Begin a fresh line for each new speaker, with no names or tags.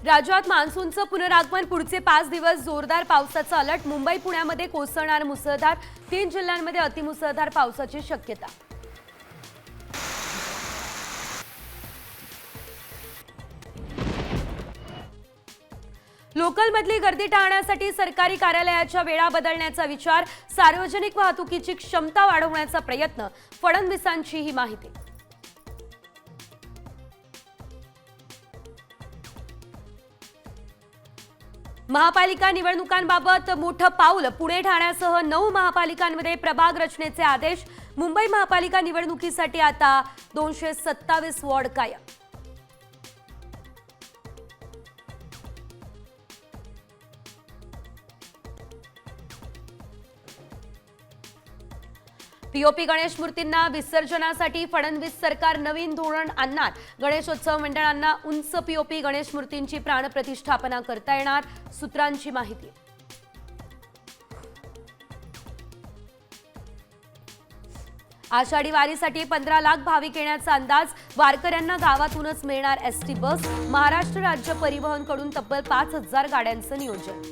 राज्यात मान्सूनचं पुनरागमन पुढचे 5 दिवस जोरदार पावसाचा अलर्ट मुंबई पुण्यामध्ये कोसळणार मुसळधार 3 जिल्ह्यांमध्ये अतिमुसळधार पावसाची शक्यता। लोकलमधली गर्दी टाळण्यासाठी सरकारी कार्यालयाच्या वेळा बदलण्याचा विचार, सार्वजनिक वाहतुकीची क्षमता वाढवण्याचा प्रयत्न, फडणवीसांची ही माहिती। महापालिका निवडणुकांबाबत मोठं पाऊल, पुणे ठाण्यासह 9 महापालिकांमध्ये प्रभाग रचनेचे आदेश, मुंबई महापालिका निवडणुकीसाठी आता 227 वॉर्ड कायम। पीओपी गणेश मूर्तींना विसर्जनासाठी फडणवीस सरकार नवीन धोरण आणणार, गणेशोत्सव मंडळांना उंच पीओपी गणेश मूर्तींची प्राणप्रतिष्ठापना करता येणार, सूत्रांची माहिती। आषाढी वारीसाठी 15 लाख भाविक येण्याचा अंदाज, वारकऱ्यांना गावातूनच मिळणार एसटी बस, महाराष्ट्र राज्य परिवहनकडून तब्बल 5000 गाड्यांचं नियोजन।